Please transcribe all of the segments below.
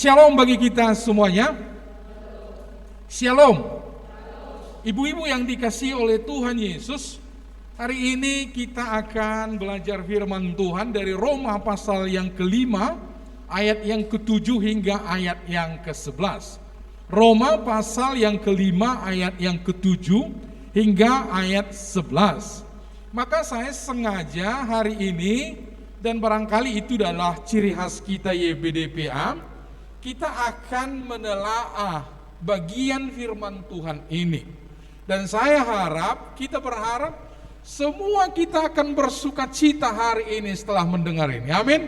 Shalom bagi kita semuanya. Shalom. Ibu-ibu yang dikasihi oleh Tuhan Yesus, hari ini kita akan belajar firman Tuhan dari Roma pasal yang ke-5, ayat yang ke-7 hingga ayat yang ke-11. Roma pasal yang ke-5, ayat yang ke-7 hingga ayat 11. Maka saya sengaja hari ini, dan barangkali itu adalah ciri khas kita YBDPA, kita akan menelaah bagian firman Tuhan ini. Dan saya harap, kita berharap semua kita akan bersukacita hari ini setelah mendengar ini. Amin.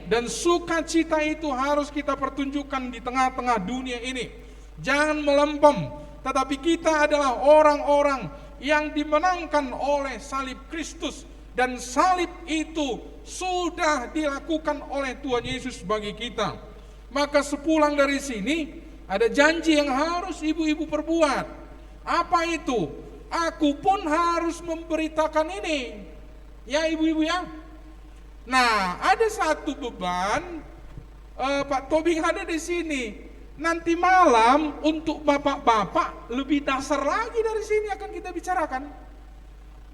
Dan sukacita itu harus kita pertunjukkan di tengah-tengah dunia ini. Jangan melempem, tetapi kita adalah orang-orang yang dimenangkan oleh salib Kristus. Dan salib itu sudah dilakukan oleh Tuhan Yesus bagi kita. Maka sepulang dari sini ada janji yang harus ibu-ibu perbuat. Apa itu? Aku pun harus memberitakan ini. Ya ibu-ibu ya. Nah, ada satu beban, Pak Tobing ada di sini. Nanti malam untuk bapak-bapak lebih dasar lagi dari sini akan kita bicarakan.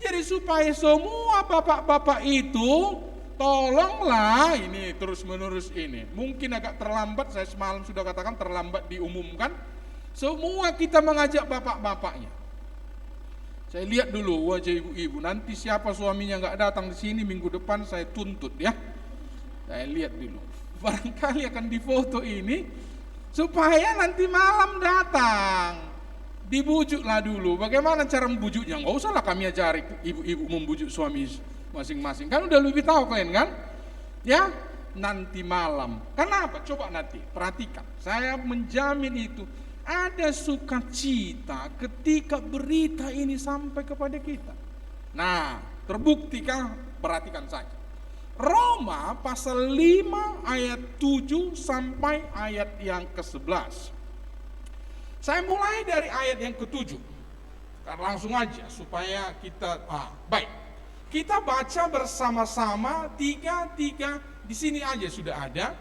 Jadi supaya semua bapak-bapak itu tolonglah ini terus menerus ini. Mungkin agak terlambat, saya semalam sudah katakan terlambat diumumkan. Semua kita mengajak bapak-bapaknya. Saya lihat dulu wajah ibu-ibu. Nanti siapa suaminya nggak datang di sini minggu depan saya tuntut ya. Saya lihat dulu. Barangkali akan difoto ini supaya nanti malam datang. Dibujuklah dulu. Bagaimana cara membujuknya? Nggak usahlah kami ajari ibu-ibu membujuk suami masing-masing. Kan udah lebih tahu kalian kan? Ya, nanti malam. Kenapa? Coba nanti perhatikan. Saya menjamin itu ada sukacita ketika berita ini sampai kepada kita. Nah, terbuktikah? Perhatikan saja. Roma pasal 5 ayat 7 sampai ayat yang ke-11. Saya mulai dari ayat yang ke-7. Langsung aja supaya kita baik. Kita baca bersama-sama tiga di sini aja sudah ada.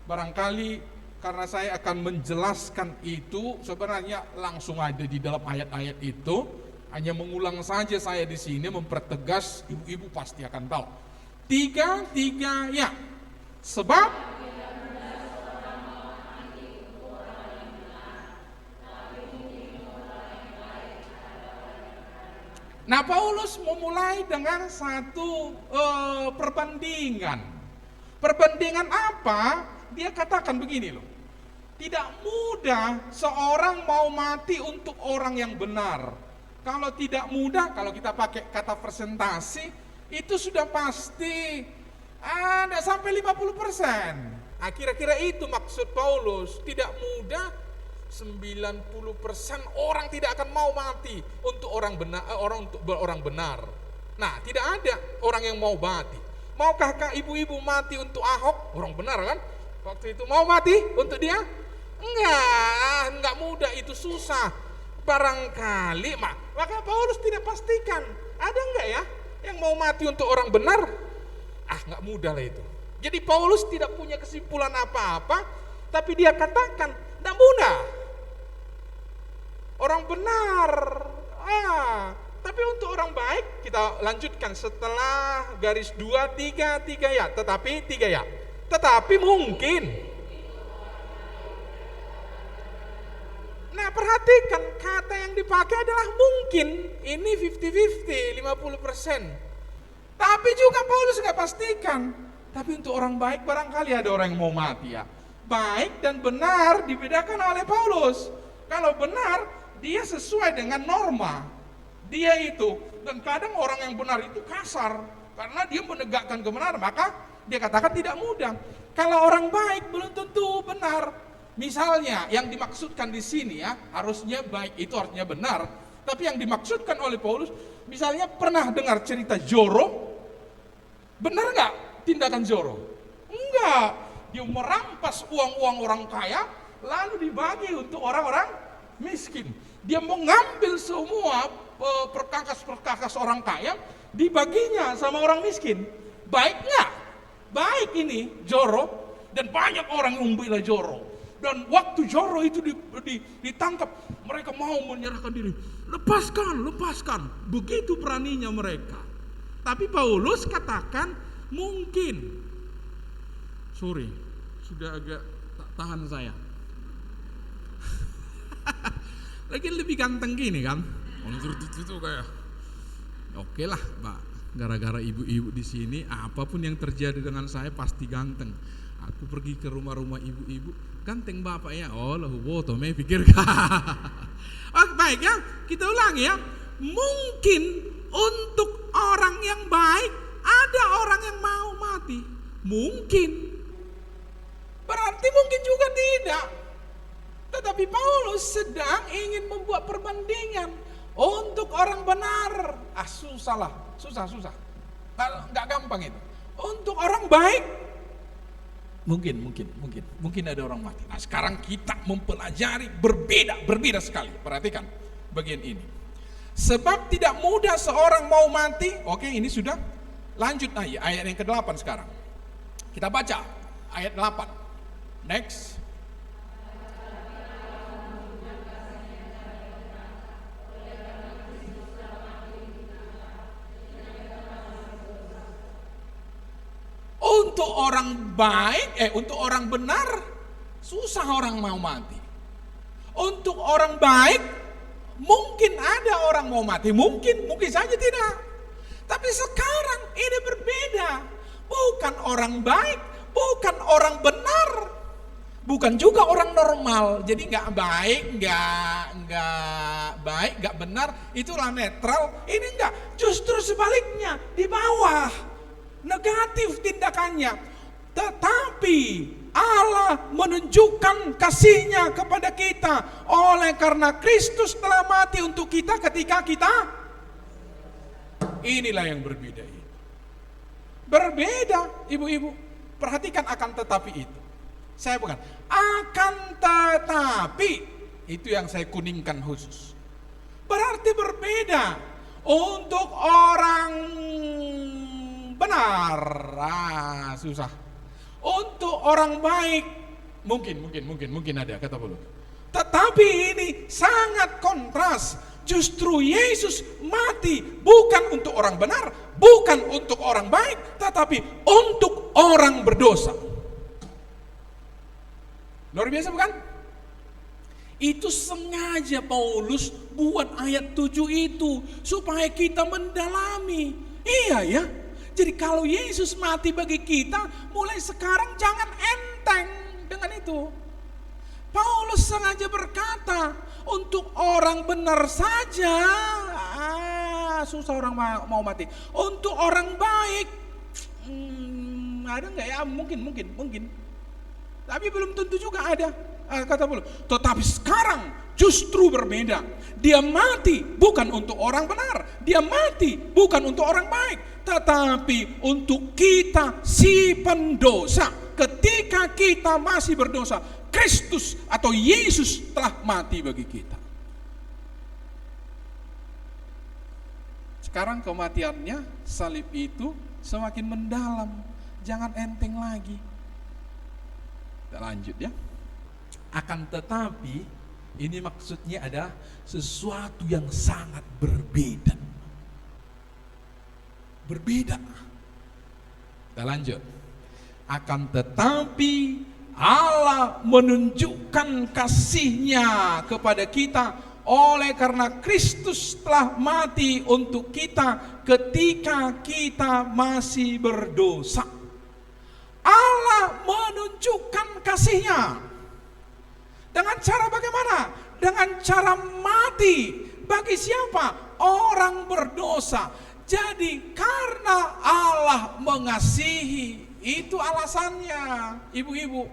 Barangkali karena saya akan menjelaskan itu sebenarnya langsung ada di dalam ayat-ayat itu. Hanya mengulang saja saya di sini mempertegas, ibu-ibu pasti akan tahu. Tiga ya. Sebab nah, Paulus memulai dengan satu perbandingan. Perbandingan apa? Dia katakan begini loh. Tidak mudah seorang mau mati untuk orang yang benar. Kalau tidak mudah, kalau kita pakai kata persentase, itu sudah pasti ada sampai 50%. Nah, kira-kira itu maksud Paulus. Tidak mudah. 90% orang tidak akan mau mati untuk orang benar. Nah, tidak ada orang yang mau mati. Maukah ibu-ibu mati untuk Ahok? Orang benar kan? Waktu itu mau mati untuk dia? Enggak mudah, itu susah. Barangkali maka Paulus tidak pastikan. Ada enggak ya yang mau mati untuk orang benar? Enggak mudah lah itu. Jadi Paulus tidak punya kesimpulan apa-apa, tapi dia katakan tidak mudah. Orang benar, tapi untuk orang baik kita lanjutkan setelah garis 2, 3 ya, tetapi 3 ya, tetapi mungkin. Nah, perhatikan kata yang dipakai adalah mungkin. Ini 50-50, 50%. Tapi juga Paulus nggak pastikan. Tapi untuk orang baik barangkali ada orang yang mau mati ya. Baik dan benar dibedakan oleh Paulus. Kalau benar, dia sesuai dengan norma. Dia itu, dan kadang orang yang benar itu kasar. Karena dia menegakkan kebenaran, maka dia katakan tidak mudah. Kalau orang baik belum tentu benar. Misalnya, yang dimaksudkan di sini ya, harusnya baik itu artinya benar. Tapi yang dimaksudkan oleh Paulus, misalnya pernah dengar cerita Zoro? Benar nggak tindakan Zoro? Enggak. Dia merampas uang-uang orang kaya, lalu dibagi untuk orang-orang miskin. Dia mengambil semua perkakas-perkakas orang kaya, dibaginya sama orang miskin. Baik nggak? Baik ini Zoro. Dan banyak orang yang membela Joro. Dan waktu Joro itu ditangkap, mereka mau menyerahkan diri. Lepaskan. Begitu beraninya mereka. Tapi Paulus katakan mungkin. Sorry, sudah agak tak tahan saya. Lagi lebih ganteng gini kan? Itu kayak oke lah, Pak. Gara-gara ibu-ibu di sini, apapun yang terjadi dengan saya pasti ganteng. Aku pergi ke rumah-rumah ibu-ibu, ganteng bapak ya. Oh, lahu boto me pikir. Oh, baik ya, kita ulangi ya. Mungkin untuk orang yang baik ada orang yang mau mati. Mungkin. Berarti mungkin juga tidak. Tetapi Paulus sedang ingin membuat perbandingan untuk orang benar. Susah. Nggak gampang itu. Untuk orang baik, mungkin ada orang mati. Nah, sekarang kita mempelajari berbeda sekali. Perhatikan bagian ini. Sebab tidak mudah seorang mau mati. Oke, ini sudah lanjut ayat yang ke-8 sekarang. Kita baca ayat 8. Next. Untuk orang baik, untuk orang benar, susah orang mau mati. Untuk orang baik, mungkin ada orang mau mati, mungkin saja tidak. Tapi sekarang ini berbeda. Bukan orang baik, bukan orang benar, bukan juga orang normal. Jadi nggak baik, nggak benar, itulah netral. Ini enggak, justru sebaliknya, di bawah. Negatif tindakannya, tetapi Allah menunjukkan kasih-Nya kepada kita oleh karena Kristus telah mati untuk kita ketika kita. Inilah yang berbeda. Berbeda, ibu-ibu. Perhatikan akan tetapi itu. Saya bukan akan tetapi itu yang saya kuningkan khusus. Berarti berbeda untuk orang benar, susah. Untuk orang baik, mungkin ada kata Paulus. Tetapi ini sangat kontras. Justru Yesus mati bukan untuk orang benar, bukan untuk orang baik, tetapi untuk orang berdosa. Luar biasa bukan? Itu sengaja Paulus buat ayat 7 itu supaya kita mendalami. Iya ya. Jadi kalau Yesus mati bagi kita, mulai sekarang jangan enteng dengan itu. Paulus sengaja berkata, untuk orang benar saja, susah orang mau mati. Untuk orang baik, ada nggak ya? Mungkin. Tapi belum tentu juga ada. Kata Paulus, tetapi sekarang justru berbeda. Dia mati bukan untuk orang benar, dia mati bukan untuk orang baik, tetapi untuk kita si pendosa. Ketika kita masih berdosa, Kristus atau Yesus telah mati bagi kita. Sekarang kematiannya, salib itu semakin mendalam, jangan enteng lagi. Kita lanjut ya. Akan tetapi ini maksudnya ada sesuatu yang sangat berbeda. Kita lanjut. Akan tetapi Allah menunjukkan kasih-Nya kepada kita oleh karena Kristus telah mati untuk kita ketika kita masih berdosa. Allah menunjukkan kasih-Nya. Dengan cara bagaimana? Dengan cara mati. Bagi siapa? Orang berdosa. Jadi karena Allah mengasihi, itu alasannya, ibu-ibu.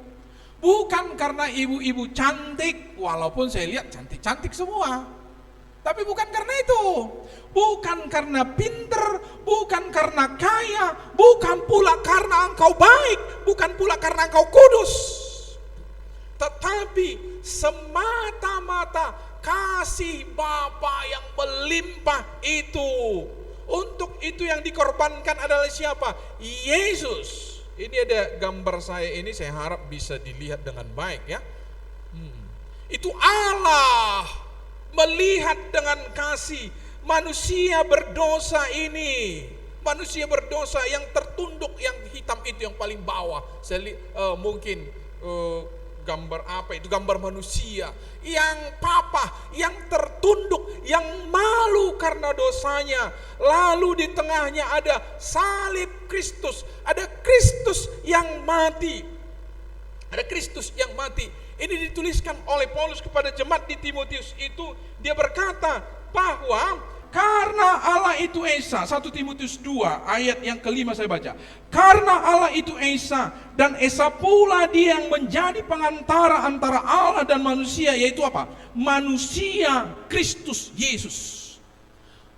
Bukan karena ibu-ibu cantik, walaupun saya lihat cantik-cantik semua. Tapi bukan karena itu. Bukan karena pinter, bukan karena kaya, bukan pula karena engkau baik, bukan pula karena engkau kudus. Tetapi semata-mata kasih Bapa yang melimpah itu. Untuk itu yang dikorbankan adalah siapa? Yesus. Ini ada gambar saya ini, saya harap bisa dilihat dengan baik ya. Itu Allah melihat dengan kasih manusia berdosa ini. Manusia berdosa yang tertunduk, yang hitam itu yang paling bawah. Mungkin gambar apa itu? Gambar manusia yang papa, yang tertunduk, yang malu karena dosanya. Lalu di tengahnya ada salib Kristus, ada Kristus yang mati. Ada Kristus yang mati. Ini dituliskan oleh Paulus kepada jemaat di Timotius itu. Dia berkata bahwa karena Allah itu Esa, 1 Timotius 2 ayat yang kelima saya baca. Karena Allah itu Esa, dan Esa pula dia yang menjadi pengantara antara Allah dan manusia, yaitu apa? Manusia Kristus Yesus.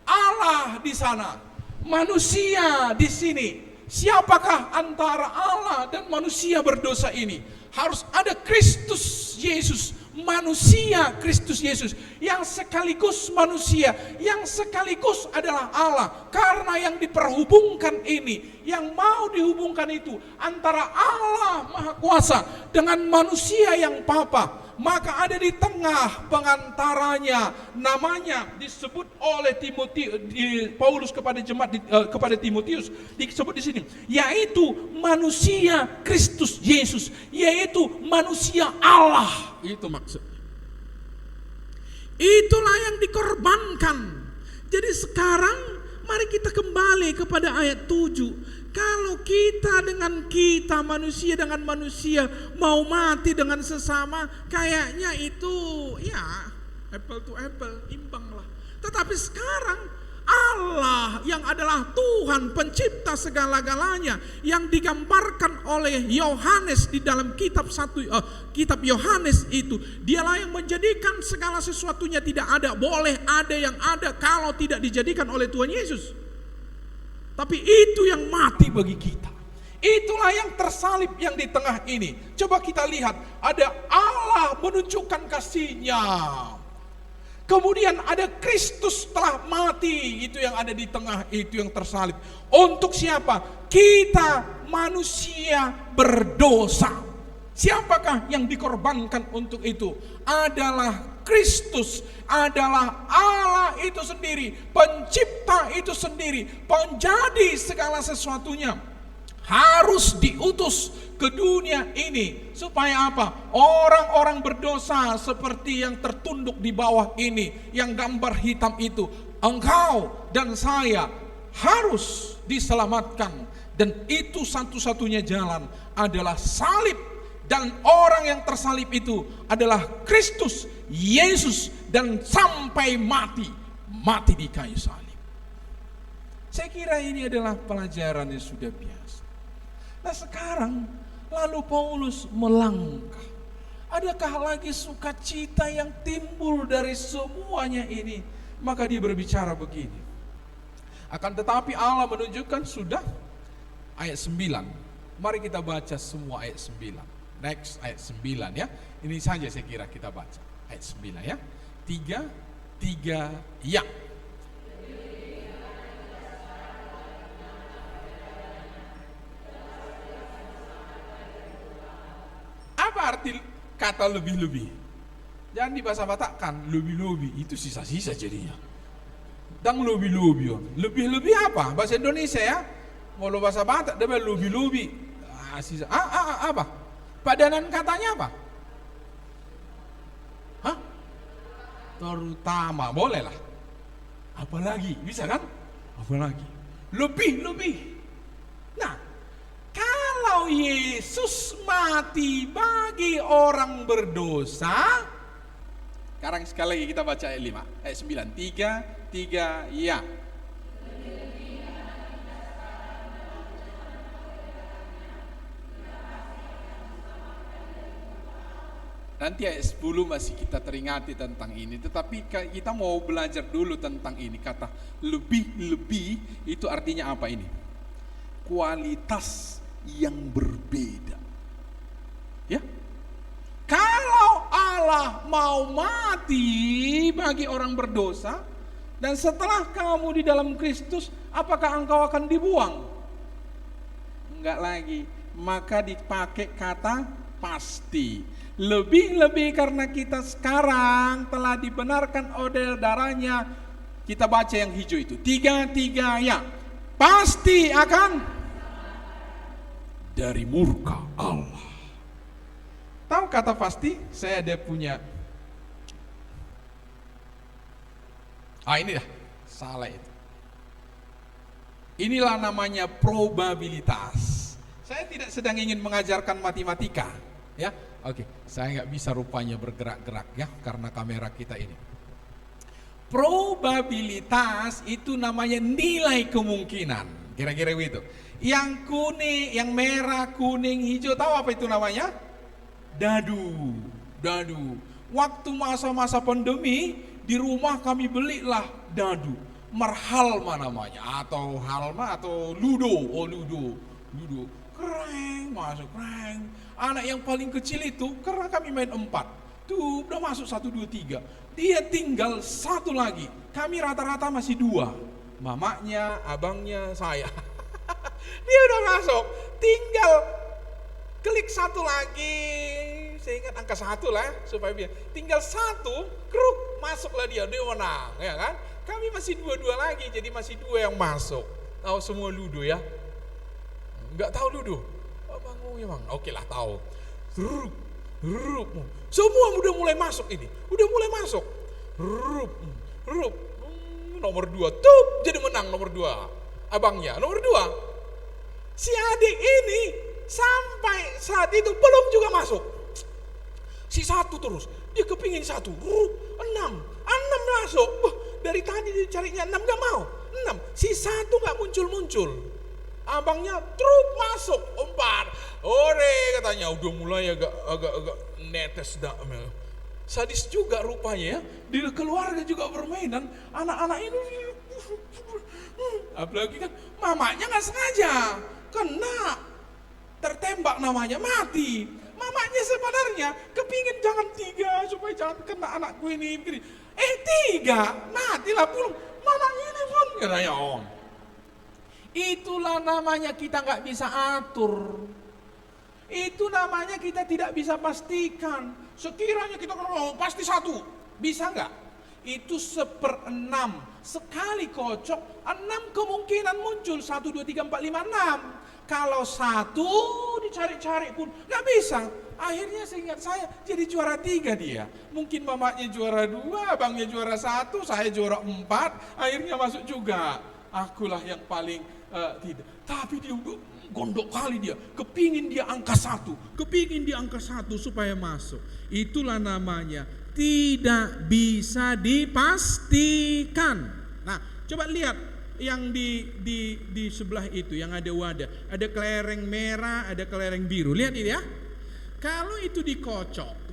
Allah di sana, manusia di sini. Siapakah antara Allah dan manusia berdosa ini? Harus ada Kristus Yesus, manusia Kristus Yesus, yang sekaligus manusia, yang sekaligus adalah Allah. Karena yang diperhubungkan ini, yang mau dihubungkan itu antara Allah Maha Kuasa dengan manusia yang papa, maka ada di tengah pengantaranya, namanya disebut oleh Paulus kepada jemaat kepada Timotius, disebut di sini, yaitu manusia Kristus Yesus, yaitu manusia Allah. Itu maksudnya. Itulah yang dikorbankan. Jadi sekarang mari kita kembali kepada ayat 7. Kalau kita dengan kita, manusia dengan manusia, mau mati dengan sesama, kayaknya itu ya apple to apple, imbang lah. Tetapi sekarang Allah yang adalah Tuhan pencipta segala-galanya, yang digambarkan oleh Yohanes di dalam kitab Yohanes itu, dialah yang menjadikan segala sesuatunya tidak ada, boleh ada yang ada kalau tidak dijadikan oleh Tuhan Yesus. Tapi itu yang mati bagi kita. Itulah yang tersalib yang di tengah ini. Coba kita lihat, ada Allah menunjukkan kasih-Nya. Kemudian ada Kristus telah mati, itu yang ada di tengah, itu yang tersalib. Untuk siapa? Kita manusia berdosa. Siapakah yang dikorbankan untuk itu? Adalah Kristus, adalah Allah itu sendiri, pencipta itu sendiri, penjadi segala sesuatunya. Harus diutus ke dunia ini supaya apa? Orang-orang berdosa seperti yang tertunduk di bawah ini, yang gambar hitam itu, engkau dan saya harus diselamatkan. Dan itu satu-satunya jalan adalah salib. Dan orang yang tersalib itu adalah Kristus Yesus, dan sampai mati di kayu salib. Saya kira ini adalah pelajaran yang sudah biasa. Nah sekarang lalu Paulus melangkah. Adakah lagi sukacita yang timbul dari semuanya ini? Maka dia berbicara begini. Akan tetapi Allah menunjukkan sudah ayat 9. Mari kita baca semua ayat 9. Next ayat 9 ya. Ini saja saya kira kita baca. Ayat 9 ya. 3 ya. Apa arti kata lebih-lebih? Jangan dibasa-batakan, lebih-lebih itu sisa-sisa jadinya. Dan lebih-lebih. Lebih-lebih apa? Bahasa Indonesia ya. Kalau bahasa Batak dia lebih-lebih. Sisa. Apa? Padanan katanya apa? Hah? Terutama, boleh lah. Apalagi, bisa kan? Apalagi. Lebih. Nah, kalau Yesus mati bagi orang berdosa, sekarang sekali lagi kita baca ayat 5, ayat 9, 3 ya. Nanti ayat 10 masih kita teringati tentang ini. Tetapi kita mau belajar dulu tentang ini. Kata lebih-lebih itu artinya apa ini? Kualitas yang berbeda. Ya. Kalau Allah mau mati bagi orang berdosa, dan setelah kamu di dalam Kristus, apakah engkau akan dibuang? Enggak lagi. maka dipakai kata pasti. Lebih-lebih karena kita sekarang telah dibenarkan oleh darahnya, kita baca yang hijau itu. 3 ya. Pasti akan dari murka Allah. Tahu kata pasti? Saya ada punya. Ini dah, salah itu. Inilah namanya probabilitas. Saya tidak sedang ingin mengajarkan matematika, ya. Oke, saya nggak bisa rupanya bergerak-gerak ya karena kamera kita ini. Probabilitas itu namanya nilai kemungkinan, kira-kira begitu. Yang kuning, yang merah, kuning, hijau, tahu apa itu namanya? Dadu. Waktu masa-masa pandemi di rumah kami belilah dadu, marhalma namanya, atau halma atau ludo. Ludo, keren, masuk keren. Anak yang paling kecil itu, karena kami main 4, tuh udah masuk 1, 2, 3. Dia tinggal 1 lagi. Kami rata-rata masih 2. Mamanya, abangnya, saya. Dia udah masuk, tinggal klik 1 lagi. Saya ingat angka 1 lah supaya biar tinggal 1, kruk, masuklah dia menang, ya kan? Kami masih 2 lagi, jadi masih 2 yang masuk. Tahu semua ludo ya? Enggak tahu ludo? Bang, ya bang. Oke lah tahu. Semua udah mulai masuk ini, udah mulai masuk. Nomor 2, tuh jadi menang nomor 2. Abangnya nomor 2. Si adik ini sampai saat itu belum juga masuk. Si 1 terus, dia kepingin 1, 6 masuk. Dari tadi dia carinya 6 gak mau, 6. Si 1 gak muncul. Abangnya truk masuk 4. Ore katanya udah mulai agak netes dah. Sadis juga rupanya ya. Di keluarga juga permainan anak-anak ini. Apalagi kan mamanya gak sengaja kena, tertembak namanya, mati. Mamanya sebenarnya kepingin jangan 3 supaya jangan kena anakku ini. 3 matilah puluh. Mamanya ini pun katanya Itulah namanya kita nggak bisa atur. Itu namanya kita tidak bisa pastikan. Sekiranya kita pasti 1, bisa nggak? Itu 1/6. Sekali kocok, 6 kemungkinan muncul. 1, 2, 3, 4, 5, 6. Kalau 1 dicari-cari pun nggak bisa. Akhirnya seingat saya jadi juara 3 dia. Mungkin mamanya juara 2, abangnya juara 1, saya juara 4. Akhirnya masuk juga. Akulah yang paling tidak. Tapi dia udah gondok kali dia. Kepingin dia angka 1 supaya masuk. Itulah namanya tidak bisa dipastikan. Nah, coba lihat yang di sebelah itu yang ada wadah, ada kelereng merah, ada kelereng biru. Lihat ini ya. Kalau itu dikocok,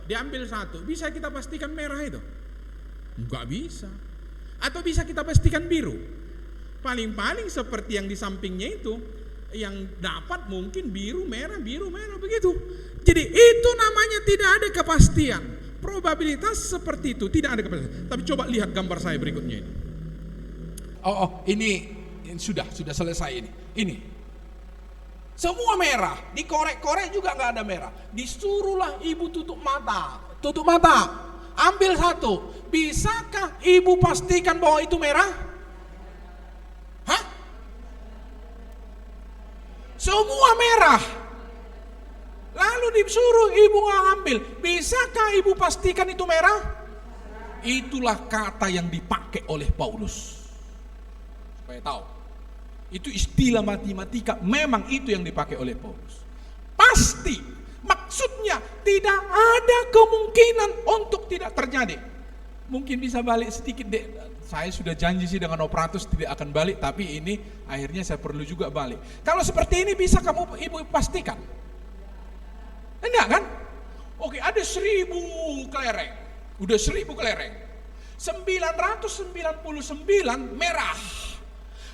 diambil 1, bisa kita pastikan merah itu? Enggak bisa. Atau bisa kita pastikan biru? Paling-paling seperti yang di sampingnya itu, yang dapat mungkin biru merah begitu. Jadi itu namanya tidak ada kepastian. Probabilitas seperti itu, tidak ada kepastian. Tapi coba lihat gambar saya berikutnya ini. Ini sudah selesai ini. Ini semua merah, dikorek-korek juga nggak ada merah. Disuruhlah ibu tutup mata, ambil 1. Bisakah ibu pastikan bahwa itu merah? Hah? Semua merah. Lalu disuruh ibu ngambil, bisakah ibu pastikan itu merah? Itulah kata yang dipakai oleh Paulus. Supaya tahu. Itu istilah matematika, memang itu yang dipakai oleh Paulus. Pasti, maksudnya tidak ada kemungkinan untuk tidak terjadi. Mungkin bisa balik sedikit deh. Saya sudah janji sih dengan operatus tidak akan balik, tapi ini akhirnya saya perlu juga balik. Kalau seperti ini bisa kamu ibu pastikan? Enggak kan? Oke, ada 1000 kelereng. Udah 1000 kelereng. 999 merah.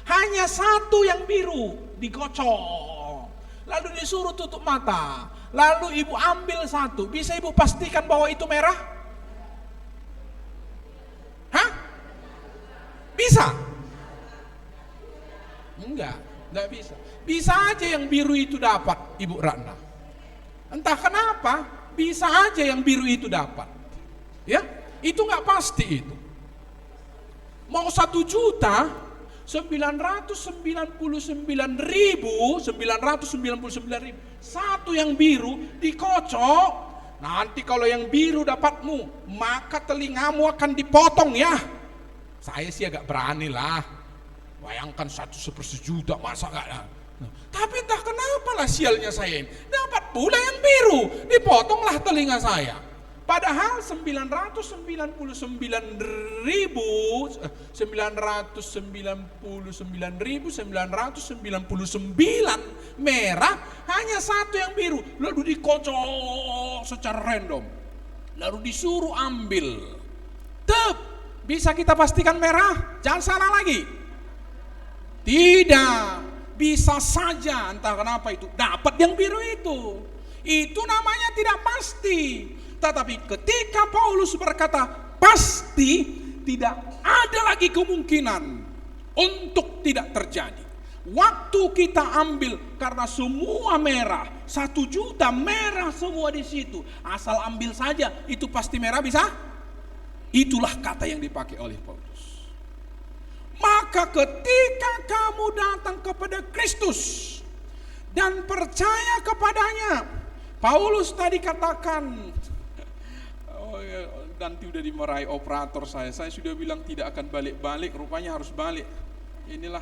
Hanya 1 yang biru dikocok. Lalu disuruh tutup mata. Lalu ibu ambil 1. Bisa ibu pastikan bahwa itu merah? Hah? Bisa? Enggak. Tidak bisa. Bisa aja yang biru itu dapat, Ibu Ratna. Entah kenapa, bisa aja yang biru itu dapat. Ya, itu nggak pasti itu. Mau 1.999.999.000 satu yang biru dikocok. Nanti kalau yang biru dapatmu, maka telingamu akan dipotong ya. Saya sih agak berani lah. Bayangkan 1/100.000, masa gak? Tapi entah kenapa lah sialnya saya ini, dapat pula yang biru, dipotonglah telinga saya. Padahal 999.999 merah, hanya satu yang biru. Lalu dikocok secara random, lalu disuruh ambil. Bisa kita pastikan merah? Jangan salah lagi. Tidak, bisa saja entah kenapa itu dapat yang biru itu. Itu namanya tidak pasti. Tetapi ketika Paulus berkata pasti, tidak ada lagi kemungkinan untuk tidak terjadi. Waktu kita ambil, karena semua merah, 1 juta merah semua di situ. Asal ambil saja, itu pasti merah bisa? Itulah kata yang dipakai oleh Paulus. Maka ketika kamu datang kepada Kristus dan percaya kepadanya, Paulus tadi katakan, oh ya, nanti udah dimarahi operator saya sudah bilang tidak akan balik-balik, rupanya harus balik. Inilah,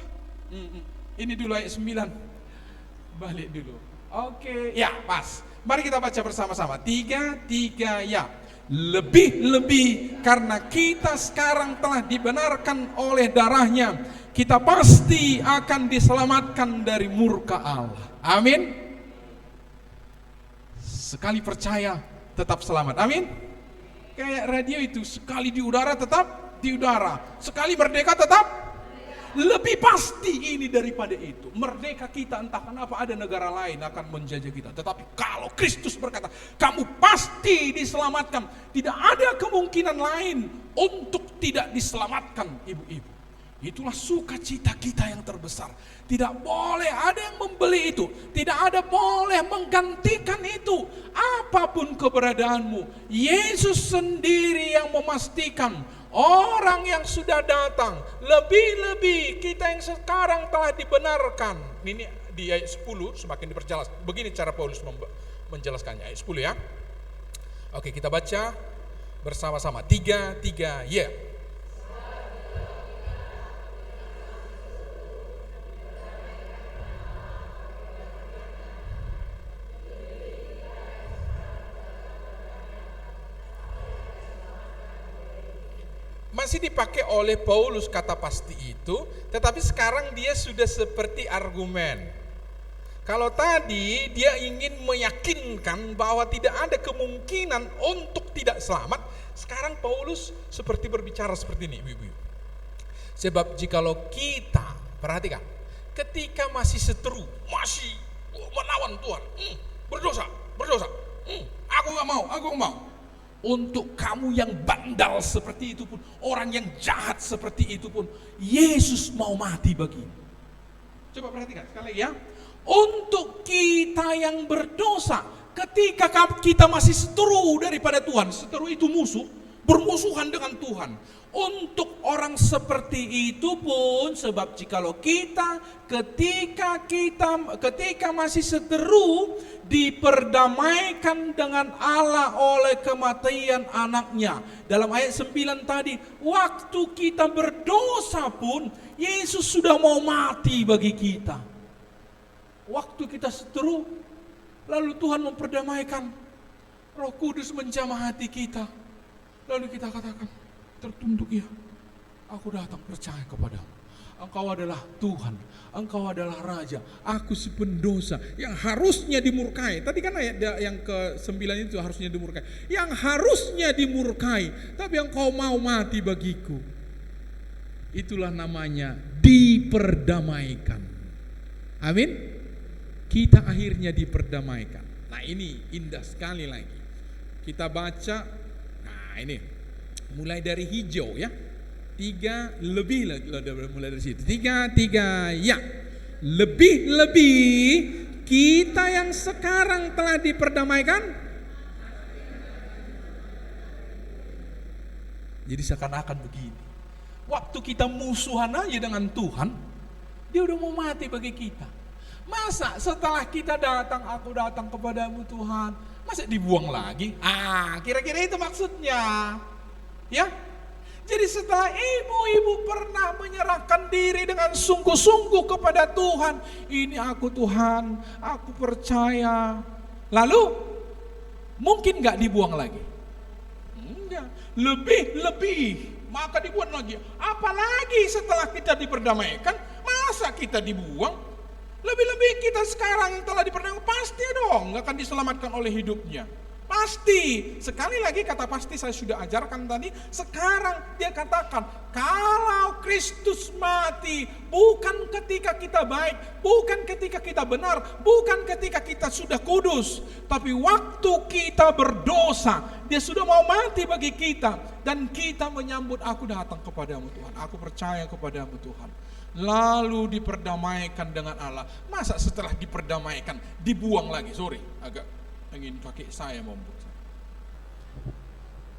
ini dulu ayat 9, balik dulu. Oke, ya pas. Mari kita baca bersama-sama. 3 ya. Lebih-lebih karena kita sekarang telah dibenarkan oleh darahnya, kita pasti akan diselamatkan dari murka Allah. Amin. Sekali percaya tetap selamat. Amin. Kayak radio itu, sekali di udara tetap di udara, sekali merdeka tetap. Lebih pasti ini daripada itu. Merdeka kita, entah kenapa ada negara lain akan menjajah kita. Tetapi kalau Kristus berkata, kamu pasti diselamatkan. Tidak ada kemungkinan lain untuk tidak diselamatkan, ibu-ibu. Itulah sukacita kita yang terbesar. Tidak boleh ada yang membeli itu. Tidak ada boleh menggantikan itu. Apapun keberadaanmu, Yesus sendiri yang memastikan orang yang sudah datang, lebih-lebih kita yang sekarang telah dibenarkan. Ini di ayat 10 semakin diperjelas. Begini cara Paulus menjelaskannya. Ayat 10 ya. Oke, kita baca bersama-sama. 3 ya. Masih dipakai oleh Paulus kata pasti itu, tetapi sekarang dia sudah seperti argumen. Kalau tadi dia ingin meyakinkan bahwa tidak ada kemungkinan untuk tidak selamat, sekarang Paulus seperti berbicara seperti ini, ibu-ibu. Sebab jikalau kita, perhatikan, ketika masih seteru, masih menawan Tuhan, berdosa, aku gak mau. Untuk kamu yang bandal seperti itu pun, orang yang jahat seperti itu pun, Yesus mau mati bagimu. Coba perhatikan sekali lagi ya. Untuk kita yang berdosa, ketika kita masih seteru daripada Tuhan, seteru itu musuh, bermusuhan dengan Tuhan. Untuk orang seperti itu pun, sebab jikalau kita ketika masih seteru diperdamaikan dengan Allah oleh kematian anaknya. Dalam ayat 9 tadi, waktu kita berdosa pun Yesus sudah mau mati bagi kita. Waktu kita seteru, lalu Tuhan memperdamaikan, Roh Kudus menjamah hati kita, lalu kita katakan, tertunduk ya, aku datang percaya kepadamu. Engkau adalah Tuhan, Engkau adalah Raja, aku si pendosa yang harusnya dimurkai. Tadi kan ayat yang ke-9 itu harusnya dimurkai. Yang harusnya dimurkai, tapi Engkau mau mati bagiku. Itulah namanya diperdamaikan. Amin. Kita akhirnya diperdamaikan. Nah ini indah sekali lagi. Kita baca, nah ini mulai dari hijau ya. 3 lebih mulai dari situ. 3 ya. Lebih-lebih kita yang sekarang telah diperdamaikan. Jadi seakan-akan begini. Waktu kita musuhan aja dengan Tuhan, dia udah mau mati bagi kita. Masa setelah kita datang, aku datang kepadamu Tuhan, masa dibuang lagi? Kira-kira itu maksudnya. Ya. Jadi setelah ibu-ibu pernah menyerahkan diri dengan sungguh-sungguh kepada Tuhan, ini aku Tuhan, aku percaya. Lalu mungkin gak dibuang lagi? Enggak. Lebih-lebih maka dibuang lagi. Apalagi setelah kita diperdamaikan, masa kita dibuang? Lebih-lebih kita sekarang yang telah diperdamaikan, pasti dong gak akan diselamatkan oleh hidupnya. Pasti. Sekali lagi kata pasti saya sudah ajarkan tadi. Sekarang dia katakan, kalau Kristus mati, bukan ketika kita baik, bukan ketika kita benar, bukan ketika kita sudah kudus, tapi waktu kita berdosa, dia sudah mau mati bagi kita. Dan kita menyambut, aku datang kepadamu Tuhan, aku percaya kepadamu Tuhan. Lalu diperdamaikan dengan Allah. Masa setelah diperdamaikan dibuang lagi? Sorry, agak ingin pakai saya membut.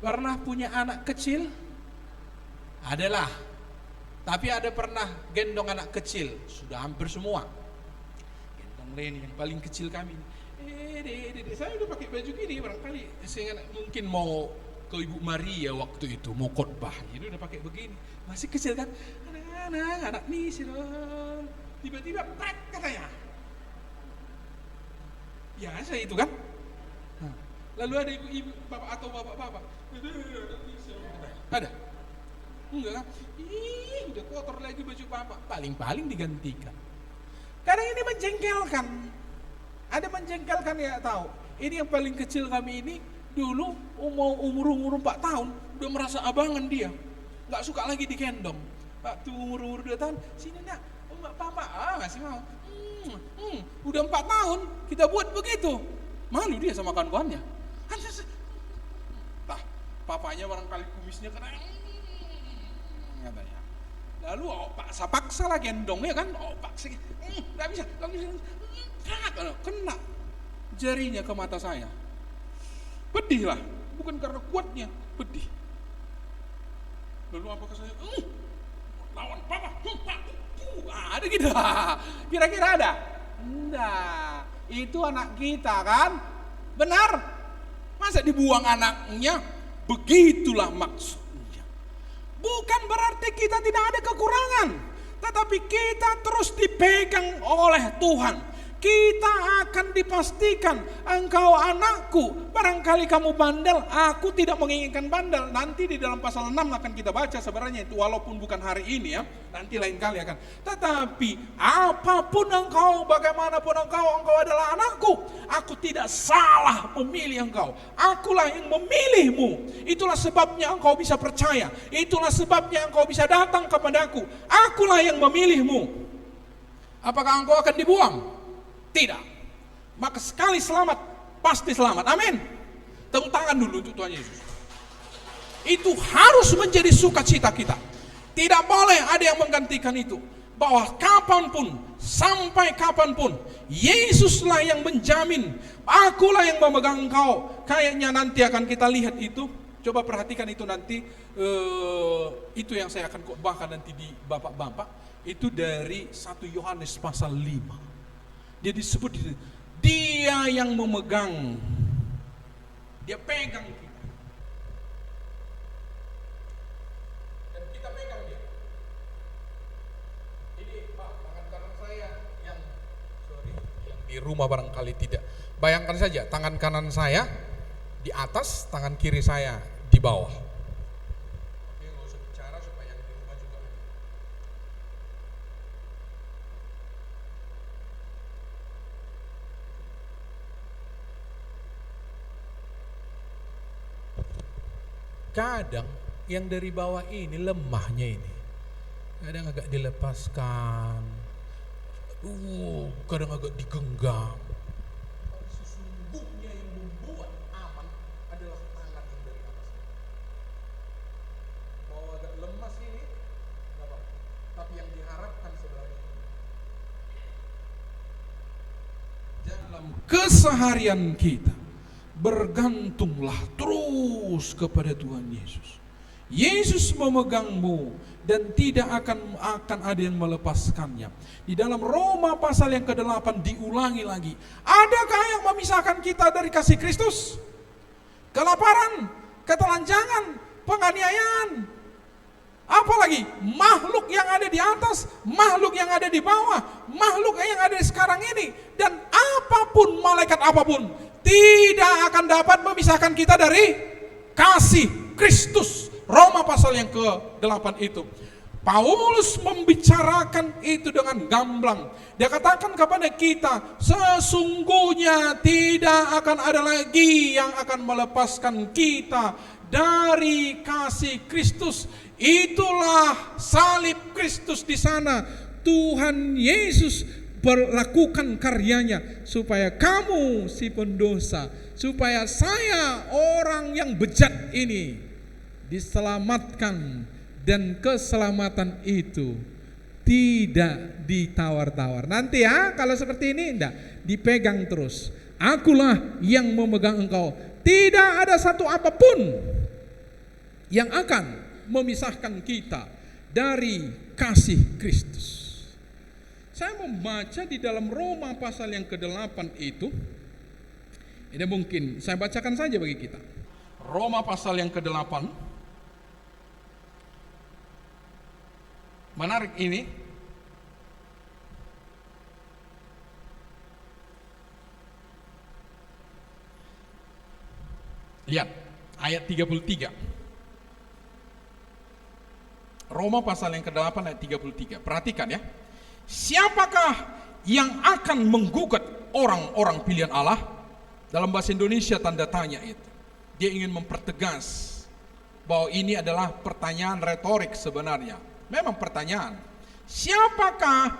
Pernah punya anak kecil? Adalah. Tapi ada pernah gendong anak kecil? Sudah hampir semua. Gendong Leni yang paling kecil kami. Saya udah pakai baju gini, barangkali saya mungkin mau ke Ibu Maria waktu itu mau khotbah. Jadi udah pakai begini. Masih kecil kan? Anak nih sih. Tiba-tiba prak katanya. Biasa itu kan? Lalu ada ibu-ibu, bapak atau bapak-bapak. Ada? Enggak kan? Udah kotor lagi baju bapak. Paling-paling digantikan. Kadang ini menjengkelkan. Ada menjengkelkan ya tahu. Ini yang paling kecil kami ini dulu umur 4 tahun udah merasa abangan dia. Enggak suka lagi digendong. Waktu umur 2 tahun, sini nak, papa, masih mau. Udah 4 tahun kita buat begitu. Malu dia sama kawan-kawannya. Papanya barangkali kumisnya kena katanya. Lalu paksa lah gendongnya kan, paksa, nggak bisa, kena jarinya ke mata saya. Pedih lah, bukan karena kuatnya, pedih. Lalu apakah saya, lawan papa, ada gitu, kira-kira ada? Enggak, itu anak kita kan, benar? Masa dibuang anaknya? Begitulah maksudnya. Bukan berarti kita tidak ada kekurangan, tetapi kita terus dipegang oleh Tuhan. Kita akan dipastikan, engkau anakku, barangkali kamu bandel, aku tidak menginginkan bandel. Nanti di dalam pasal 6 akan kita baca sebenarnya itu, walaupun bukan hari ini ya, nanti lain kali akan. Tetapi apapun engkau, bagaimanapun engkau adalah anakku. Aku tidak salah memilih engkau, akulah yang memilihmu. Itulah sebabnya engkau bisa percaya, itulah sebabnya engkau bisa datang kepadaku. Akulah yang memilihmu. Apakah engkau akan dibuang? Tidak. Maka sekali selamat, pasti selamat. Amin. Tepuk tangan dulu untuk Tuhan Yesus. Itu harus menjadi sukacita kita. Tidak boleh ada yang menggantikan itu. Bahwa kapanpun, sampai kapanpun, Yesuslah yang menjamin. Akulah yang memegang engkau. Kayaknya nanti akan kita lihat itu. Coba perhatikan itu nanti. Itu yang saya akan khotbahkan nanti di bapak-bapak. Itu dari 1 Yohanes pasal 5. Dia disebut dia yang memegang, dia pegang kita, dan kita pegang dia. Ini tangan kanan saya yang di rumah barangkali tidak. Bayangkan saja tangan kanan saya di atas, tangan kiri saya di bawah. Oke, nggak usah bicara supaya yang di rumah juga. Kadang yang dari bawah ini lemahnya ini, kadang agak dilepaskan, kadang agak digenggam. Sesungguhnya yang membuat aman adalah tangan yang dari atas. Mau agak lemas ini, nggak apa-apa. Tapi yang diharapkan sebenarnya keseharian kita, bergantunglah terus kepada Tuhan Yesus. Yesus memegangmu dan tidak akan ada yang melepaskannya. Di dalam Roma pasal yang ke-8 diulangi lagi. Adakah yang memisahkan kita dari kasih Kristus? Kelaparan, ketelanjangan, penganiayaan, apalagi makhluk yang ada di atas, makhluk yang ada di bawah, makhluk yang ada sekarang ini, dan apapun, malaikat apapun, tidak akan dapat memisahkan kita dari kasih Kristus. Roma pasal yang ke-8 itu. Paulus membicarakan itu dengan gamblang. Dia katakan kepada kita, sesungguhnya tidak akan ada lagi yang akan melepaskan kita dari kasih Kristus. Itulah salib Kristus di sana. Tuhan Yesus berlakukan karyanya supaya kamu si pendosa, supaya saya orang yang bejat ini diselamatkan, dan keselamatan itu tidak ditawar-tawar. Nanti ya kalau seperti ini enggak, dipegang terus. Akulah yang memegang engkau. Tidak ada satu apapun yang akan memisahkan kita dari kasih Kristus. Saya membaca di dalam Roma pasal yang ke-8 itu. Ini mungkin saya bacakan saja bagi kita. Roma pasal yang ke-8. Menarik ini. Lihat ayat 33. Roma pasal yang ke-8 ayat 33. Perhatikan ya. Siapakah yang akan menggugat orang-orang pilihan Allah? Dalam bahasa Indonesia tanda tanya itu. Dia ingin mempertegas bahwa ini adalah pertanyaan retorik sebenarnya. Memang pertanyaan. Siapakah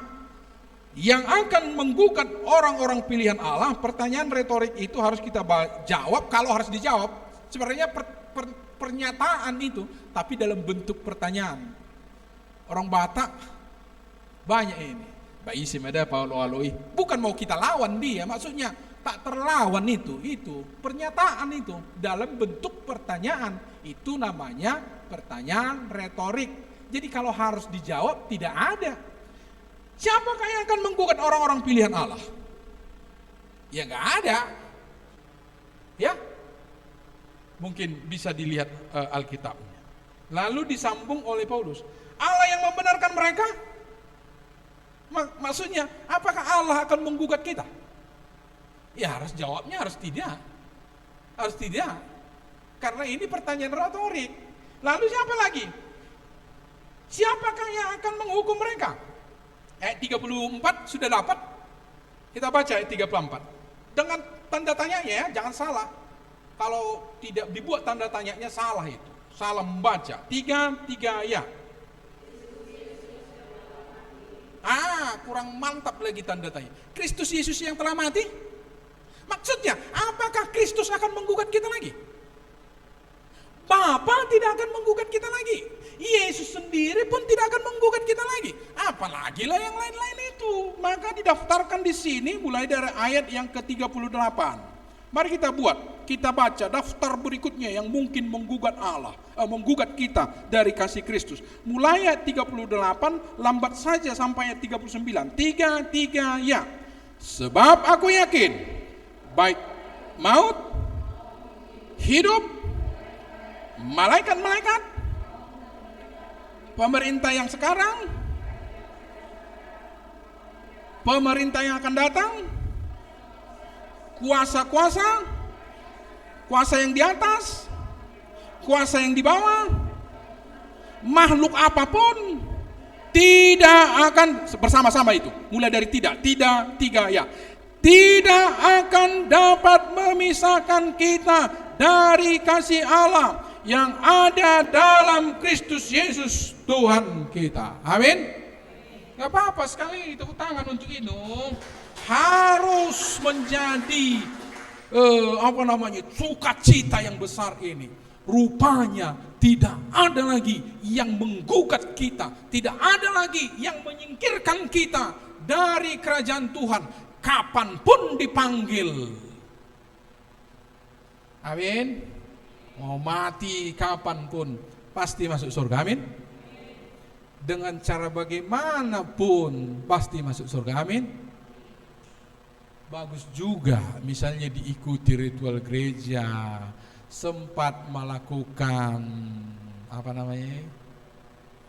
yang akan menggugat orang-orang pilihan Allah? Pertanyaan retorik itu harus kita jawab kalau harus dijawab. Sebenarnya pernyataan itu, tapi dalam bentuk pertanyaan. Orang Batak banyak ini. Baisi meda Paulo aloi. Bukan mau kita lawan dia, maksudnya tak terlawan itu pernyataan itu dalam bentuk pertanyaan. Itu namanya pertanyaan retorik. Jadi kalau harus dijawab tidak ada. Siapakah yang akan menggugat orang-orang pilihan Allah? Ya nggak ada. Ya, mungkin bisa dilihat Alkitabnya. Lalu disambung oleh Paulus. Allah yang membenarkan mereka? Maksudnya, apakah Allah akan menggugat kita? Ya harus jawabnya harus tidak. Harus tidak. Karena ini pertanyaan retorik. Lalu siapa lagi? Siapakah yang akan menghukum mereka? Ayat 34 sudah dapat. Kita baca ayat 34. Dengan tanda tanyanya ya, jangan salah. Kalau tidak dibuat tanda tanyanya salah itu. Salah membaca. 3 ya. Kurang mantap lagi tanda tanya. Kristus Yesus yang telah mati? Maksudnya, apakah Kristus akan menggugat kita lagi? Bapa tidak akan menggugat kita lagi. Yesus sendiri pun tidak akan menggugat kita lagi. Apalagi lah yang lain-lain itu. Maka didaftarkan di sini mulai dari ayat yang ke-38. Mari kita baca daftar berikutnya yang mungkin menggugat Allah, menggugat kita dari kasih Kristus. Mulai ayat 38, lambat saja sampai ayat 39. 3 ya. Sebab aku yakin baik maut, hidup, malaikat-malaikat, pemerintah yang sekarang, pemerintah yang akan datang, kuasa-kuasa, kuasa yang di atas, kuasa yang di bawah, makhluk apapun tidak akan bersama-sama itu. Mulai dari tidak 3 ya. Tidak akan dapat memisahkan kita dari kasih Allah yang ada dalam Kristus Yesus Tuhan kita. Amin. Gak apa-apa sekali tepuk tangan untuk itu. Harus menjadi sukacita yang besar ini. Rupanya tidak ada lagi yang menggugat kita, tidak ada lagi yang menyingkirkan kita dari kerajaan Tuhan. kapanpun dipanggil. Amin. Mau mati kapanpun pasti masuk surga. Amin. Dengan cara bagaimanapun pasti masuk surga. Amin. Bagus juga misalnya diikuti ritual gereja, sempat melakukan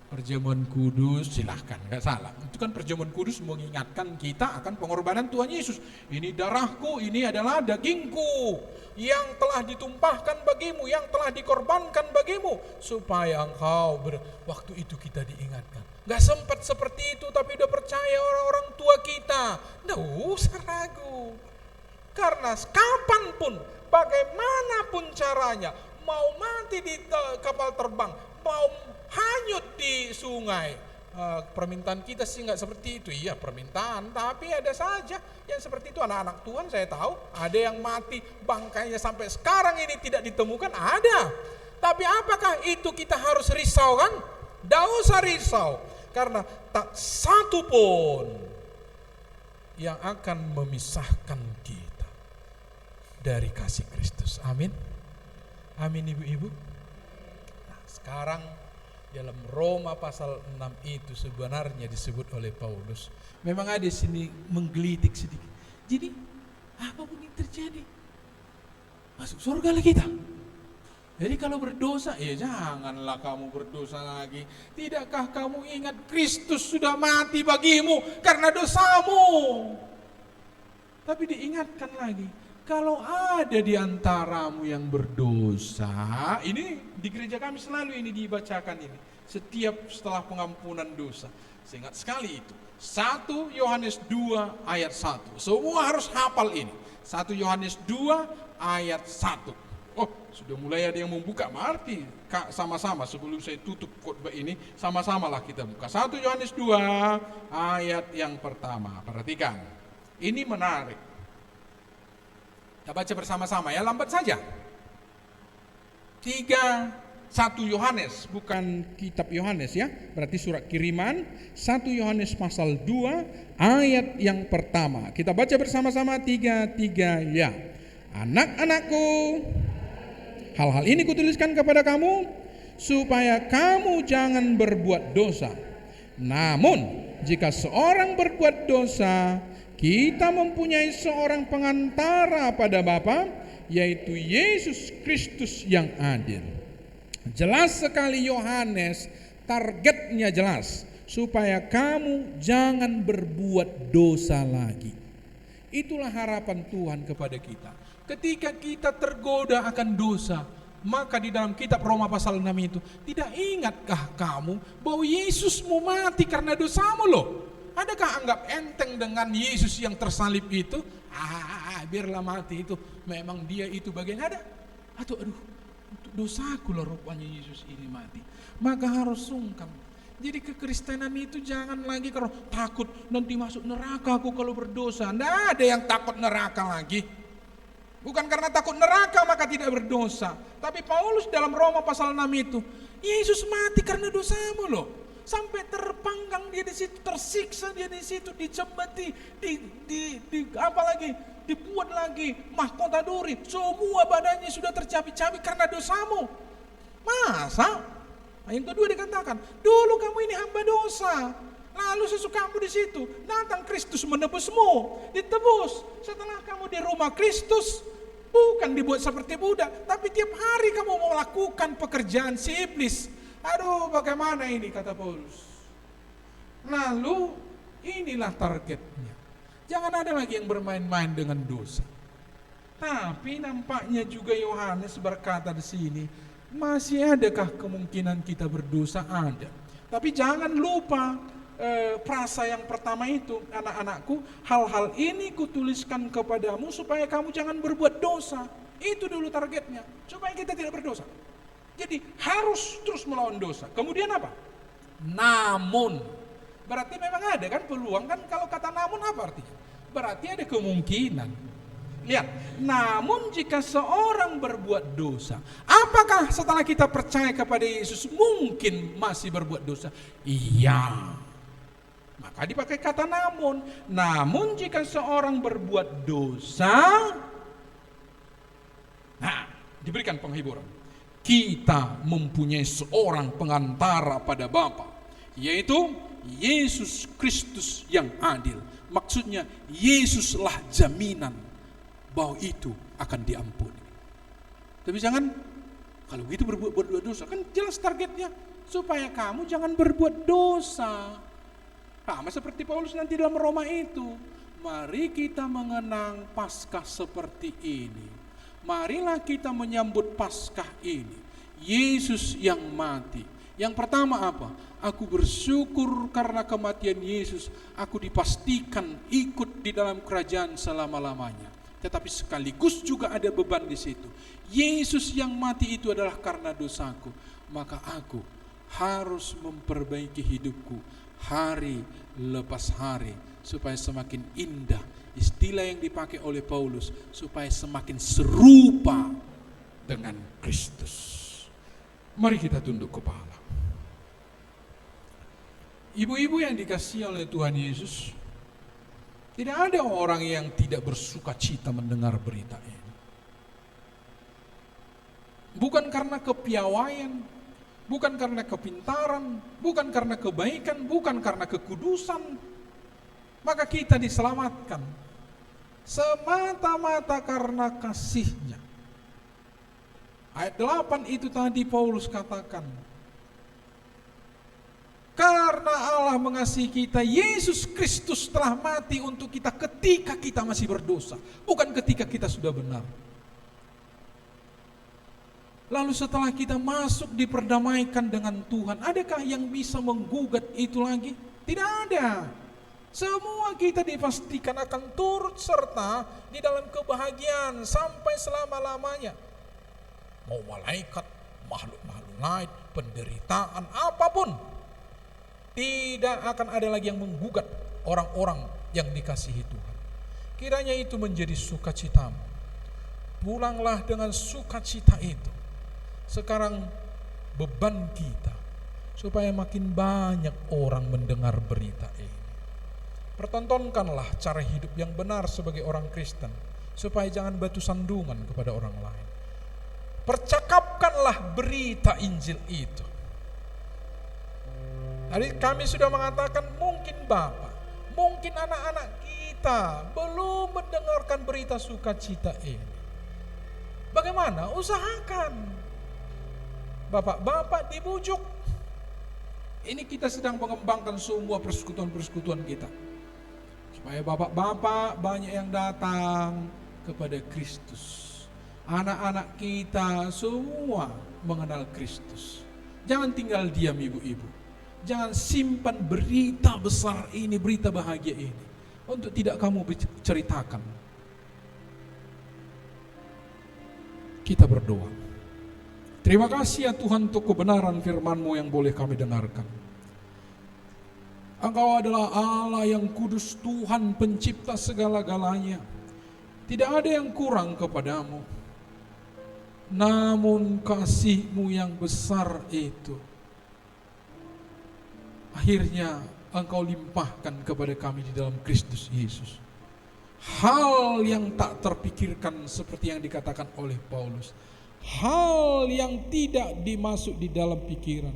perjamuan kudus, silahkan, nggak salah. Itu kan perjamuan kudus mengingatkan kita akan pengorbanan Tuhan Yesus. Ini darahku, ini adalah dagingku yang telah ditumpahkan bagimu, yang telah dikorbankan bagimu, supaya engkau waktu itu kita diingatkan. Nggak sempat seperti itu, tapi udah percaya orang-orang tua kita. Nggak usah ragu. Karena kapanpun, bagaimanapun caranya, mau mati di kapal terbang, mau hanyut di sungai. Permintaan kita sih nggak seperti itu. Iya, permintaan, tapi ada saja yang seperti itu. Anak-anak Tuhan saya tahu ada yang mati bangkainya sampai sekarang ini tidak ditemukan, ada. Tapi apakah itu kita harus risau kan? Tidak usah risau, karena tak satu pun yang akan memisahkan kita dari kasih Kristus. Amin. Amin ibu-ibu. Nah, sekarang dalam Roma pasal 6 itu sebenarnya disebut oleh Paulus, memang ada sini menggelitik sedikit. Jadi apapun yang terjadi, masuk surga lah kita. Jadi kalau berdosa, ya janganlah kamu berdosa lagi. Tidakkah kamu ingat Kristus sudah mati bagimu karena dosamu? Tapi diingatkan lagi, kalau ada di antaramu yang berdosa, ini di gereja kami selalu ini dibacakan ini. Setiap setelah pengampunan dosa. Saya ingat sekali itu. 1 Yohanes 2 ayat 1. Semua harus hafal ini. 1 Yohanes 2 ayat 1. Oh, sudah mulai ada yang membuka. Mari sama-sama sebelum saya tutup khotbah ini, sama-samalah kita buka. 1 Yohanes 2 ayat yang pertama. Perhatikan. Ini menarik. Kita baca bersama-sama ya, lambat saja. 1 Yohanes, bukan kitab Yohanes ya, berarti surat kiriman. 1 Yohanes pasal 2 ayat yang pertama. Kita baca bersama-sama 3 ya. Anak-anakku, hal-hal ini kutuliskan kepada kamu supaya kamu jangan berbuat dosa. Namun jika seorang berbuat dosa, kita mempunyai seorang pengantara pada Bapa, yaitu Yesus Kristus yang adil. Jelas sekali Yohanes, targetnya jelas, supaya kamu jangan berbuat dosa lagi. Itulah harapan Tuhan kepada kita. Ketika kita tergoda akan dosa, maka di dalam kitab Roma pasal 6 itu, tidak ingatkah kamu bahwa Yesus mau mati karena dosamu loh? Adakah anggap enteng dengan Yesus yang tersalib itu? Biarlah mati itu, memang dia itu bagian ada. Atau untuk dosaku lah rupanya Yesus ini mati. Maka harus sungkan. Jadi kekristenan itu jangan lagi kalau takut nanti masuk neraka aku kalau berdosa. Tidak ada yang takut neraka lagi. Bukan karena takut neraka maka tidak berdosa. Tapi Paulus dalam Roma pasal 6 itu, Yesus mati karena dosamu loh. Sampai terpanggang dia di situ, tersiksa dia di situ, dicembeti, apalagi dibuat lagi mahkota duri, semua badannya sudah tercabik-cabik karena dosamu. Masa? Yang kedua dikatakan, dulu kamu ini hamba dosa, lalu sesukamu di situ, datang Kristus menebusmu, ditebus. Setelah kamu di rumah Kristus, bukan dibuat seperti budak, tapi tiap hari kamu mau melakukan pekerjaan si iblis. Aduh, bagaimana ini kata Paulus. Lalu inilah targetnya. Jangan ada lagi yang bermain-main dengan dosa. Tapi nampaknya juga Yohanes berkata di sini, masih adakah kemungkinan kita berdosa? Ada. Tapi jangan lupa prasa yang pertama itu, anak-anakku, hal-hal ini kutuliskan kepadamu supaya kamu jangan berbuat dosa. Itu dulu targetnya, supaya kita tidak berdosa. Jadi harus terus melawan dosa. Kemudian apa? Namun, berarti memang ada kan peluang kan, kalau kata namun apa artinya? Berarti ada kemungkinan. Lihat, namun jika seorang berbuat dosa, apakah setelah kita percaya kepada Yesus mungkin masih berbuat dosa? Iya, Maka dipakai kata namun. Namun jika seorang berbuat dosa, nah, diberikan penghiburan. Kita mempunyai seorang pengantara pada Bapa, yaitu Yesus Kristus yang adil. Maksudnya Yesuslah jaminan bahwa itu akan diampuni. Tapi jangan, kalau gitu berbuat dosa, kan jelas targetnya supaya kamu jangan berbuat dosa. Sama seperti Paulus nanti dalam Roma itu. Mari kita mengenang Paskah seperti ini. Marilah kita menyambut Paskah ini. Yesus yang mati. Yang pertama apa? Aku bersyukur karena kematian Yesus. Aku dipastikan ikut di dalam kerajaan selama-lamanya. Tetapi sekaligus juga ada beban di situ. Yesus yang mati itu adalah karena dosaku. Maka aku harus memperbaiki hidupku hari lepas hari, supaya semakin indah. Istilah yang dipakai oleh Paulus, supaya semakin serupa dengan Kristus. Mari kita tunduk kepala. Ibu-ibu yang dikasihi oleh Tuhan Yesus, tidak ada orang yang tidak bersuka cita mendengar berita ini. Bukan karena kepiawaian, bukan karena kepintaran, bukan karena kebaikan, bukan karena kekudusan, maka kita diselamatkan semata-mata karena kasih-Nya. Ayat 8 itu tadi Paulus katakan, karena Allah mengasihi kita, Yesus Kristus telah mati untuk kita ketika kita masih berdosa, bukan ketika kita sudah benar. Lalu setelah kita masuk diperdamaikan dengan Tuhan, adakah yang bisa menggugat itu lagi? Tidak ada. Semua kita dipastikan akan turut serta di dalam kebahagiaan sampai selama-lamanya. Mau malaikat, makhluk-makhluk lain, penderitaan, apapun. Tidak akan ada lagi yang menggugat orang-orang yang dikasihi Tuhan. Kiranya itu menjadi sukacitamu. Pulanglah dengan sukacita itu. Sekarang beban kita supaya makin banyak orang mendengar berita ini. Pertontonkanlah cara hidup yang benar sebagai orang Kristen, supaya jangan batu sandungan kepada orang lain. Percakapkanlah berita Injil itu. Tadi kami sudah mengatakan mungkin Bapak, mungkin anak-anak kita belum mendengarkan berita sukacita ini. Bagaimana? Usahakan. Bapak-bapak dibujuk. Ini kita sedang mengembangkan semua persekutuan-persekutuan kita, supaya bapak-bapak banyak yang datang kepada Kristus. Anak-anak kita semua mengenal Kristus. Jangan tinggal diam ibu-ibu. Jangan simpan berita besar ini, berita bahagia ini, untuk tidak kamu ceritakan. Kita berdoa. Terima kasih ya Tuhan untuk kebenaran firman-Mu yang boleh kami dengarkan. Engkau adalah Allah yang kudus, Tuhan pencipta segala-galanya. Tidak ada yang kurang kepadamu. Namun kasih-Mu yang besar itu akhirnya Engkau limpahkan kepada kami di dalam Kristus Yesus. Hal yang tak terpikirkan seperti yang dikatakan oleh Paulus. Hal yang tidak dimasuk di dalam pikiran.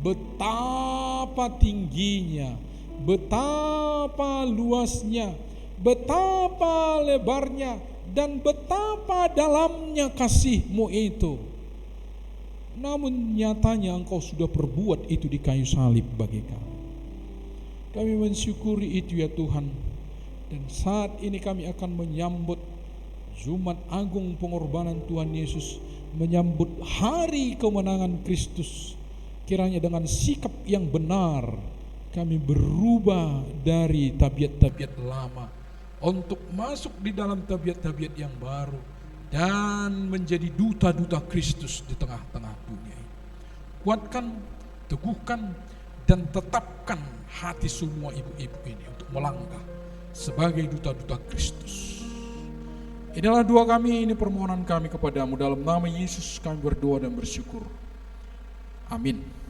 Betapa tingginya, betapa luasnya, betapa lebarnya, dan betapa dalamnya kasih-Mu itu. Namun nyatanya Engkau sudah perbuat itu di kayu salib bagi kami. Kami mensyukuri itu ya Tuhan. Dan saat ini kami akan menyambut Jumat Agung pengorbanan Tuhan Yesus, menyambut hari kemenangan Kristus. Kiranya dengan sikap yang benar kami berubah dari tabiat-tabiat lama untuk masuk di dalam tabiat-tabiat yang baru dan menjadi duta-duta Kristus di tengah-tengah dunia. Kuatkan, teguhkan, dan tetapkan hati semua ibu-ibu ini untuk melangkah sebagai duta-duta Kristus. Inilah doa kami, ini permohonan kami kepadamu. Dalam nama Yesus kami berdoa dan bersyukur. Amin.